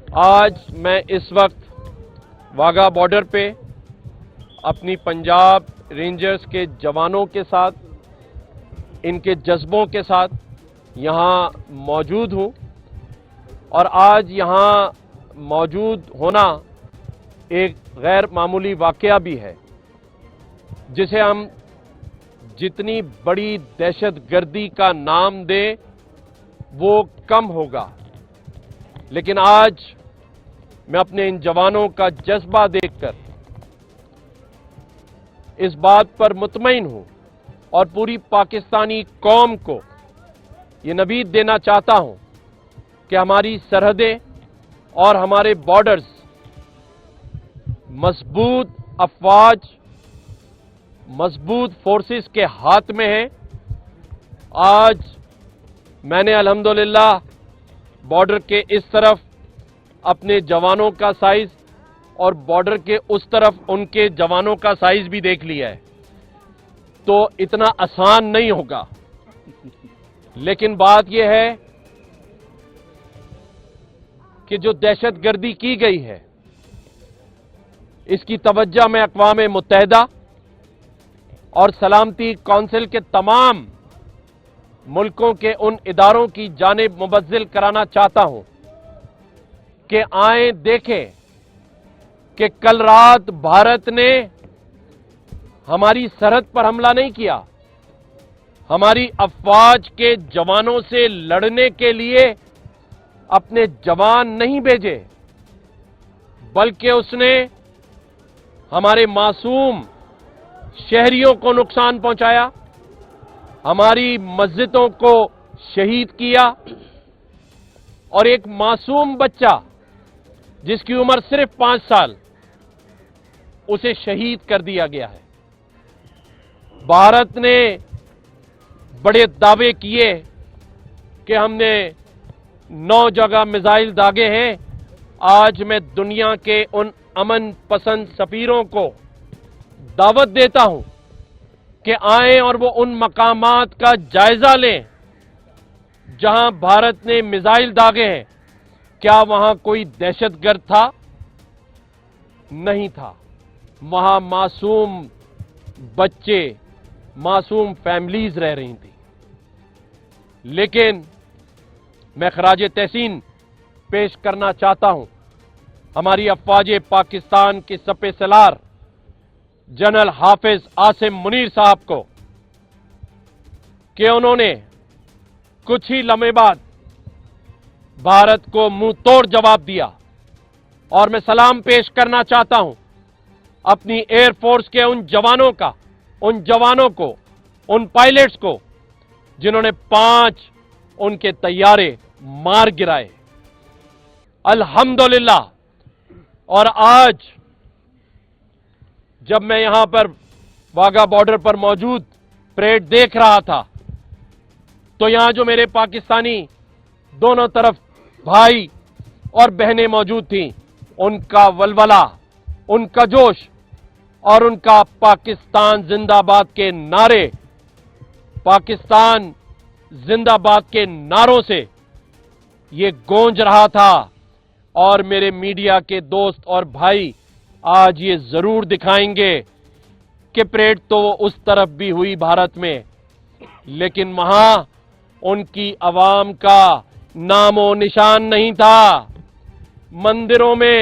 آج میں اس وقت واگا بارڈر پہ اپنی پنجاب رینجرز کے جوانوں کے ساتھ، ان کے جذبوں کے ساتھ یہاں موجود ہوں، اور آج یہاں موجود ہونا ایک غیر معمولی واقعہ بھی ہے، جسے ہم جتنی بڑی دہشت گردی کا نام دیں وہ کم ہوگا، لیکن آج میں اپنے ان جوانوں کا جذبہ دیکھ کر اس بات پر مطمئن ہوں اور پوری پاکستانی قوم کو یہ نوید دینا چاہتا ہوں کہ ہماری سرحدیں اور ہمارے بارڈرز مضبوط افواج، مضبوط فورسز کے ہاتھ میں ہیں۔ آج میں نے الحمدللہ بارڈر کے اس طرف اپنے جوانوں کا سائز اور بارڈر کے اس طرف ان کے جوانوں کا سائز بھی دیکھ لیا ہے، تو اتنا آسان نہیں ہوگا، لیکن بات یہ ہے کہ جو دہشت گردی کی گئی ہے اس کی توجہ میں اقوام متحدہ اور سلامتی کونسل کے تمام ملکوں کے ان اداروں کی جانب مبذل کرانا چاہتا ہوں کہ آئیں دیکھیں کہ کل رات بھارت نے ہماری سرحد پر حملہ نہیں کیا، ہماری افواج کے جوانوں سے لڑنے کے لیے اپنے جوان نہیں بھیجے، بلکہ اس نے ہمارے معصوم شہریوں کو نقصان پہنچایا، ہماری مسجدوں کو شہید کیا، اور ایک معصوم بچہ جس کی عمر صرف 5 سال اسے شہید کر دیا گیا ہے۔ بھارت نے بڑے دعوے کیے کہ ہم نے 9 جگہ میزائل داغے ہیں۔ آج میں دنیا کے ان امن پسند سفیروں کو دعوت دیتا ہوں کہ آئیں اور وہ ان مقامات کا جائزہ لیں جہاں بھارت نے میزائل داغے ہیں۔ کیا وہاں کوئی دہشت گرد تھا؟ نہیں تھا، وہاں معصوم بچے، معصوم فیملیز رہ رہی تھیں۔ لیکن میں خراج تحسین پیش کرنا چاہتا ہوں ہماری افواج پاکستان کے سپہ سالار جنرل حافظ عاصم منیر صاحب کو کہ انہوں نے کچھ ہی لمحے بعد بھارت کو منہ توڑ جواب دیا، اور میں سلام پیش کرنا چاہتا ہوں اپنی ایئر فورس کے ان جوانوں کو، ان پائلٹس کو جنہوں نے 5 ان کے طیارے مار گرائے، الحمدللہ۔ اور آج جب میں یہاں پر واگا بارڈر پر موجود پریڈ دیکھ رہا تھا تو یہاں جو میرے پاکستانی دونوں طرف بھائی اور بہنیں موجود تھیں، ان کا ولولہ، ان کا جوش اور ان کا پاکستان زندہ باد کے نعرے، پاکستان زندہ باد کے نعروں سے یہ گونج رہا تھا۔ اور میرے میڈیا کے دوست اور بھائی آج یہ ضرور دکھائیں گے کہ پریڈ تو اس طرف بھی ہوئی بھارت میں، لیکن وہاں ان کی عوام کا نام و نشان نہیں تھا۔ مندروں میں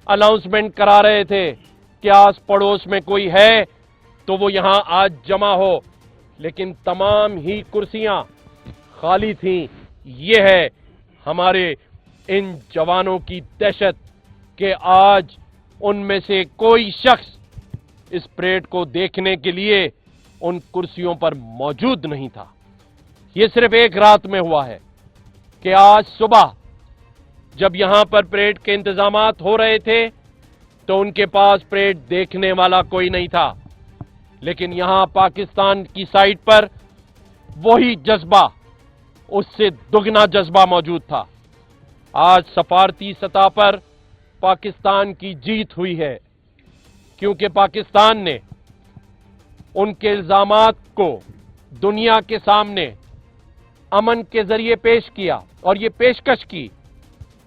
اناؤنسمنٹ کرا رہے تھے کہ آس پڑوس میں کوئی ہے تو وہ یہاں آج جمع ہو، لیکن تمام ہی کرسیاں خالی تھیں۔ یہ ہے ہمارے ان جوانوں کی دہشت کہ آج ان میں سے کوئی شخص اس پریڈ کو دیکھنے کے لیے ان کرسیوں پر موجود نہیں تھا۔ یہ صرف ایک رات میں ہوا ہے کہ آج صبح جب یہاں پر پریڈ کے انتظامات ہو رہے تھے تو ان کے پاس پریڈ دیکھنے والا کوئی نہیں تھا، لیکن یہاں پاکستان کی سائٹ پر وہی جذبہ، اس سے دگنا جذبہ موجود تھا۔ آج سفارتی سطح پر پاکستان کی جیت ہوئی ہے، کیونکہ پاکستان نے ان کے الزامات کو دنیا کے سامنے امن کے ذریعے پیش کیا اور یہ پیشکش کی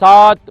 7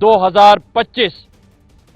2025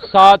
7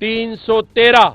313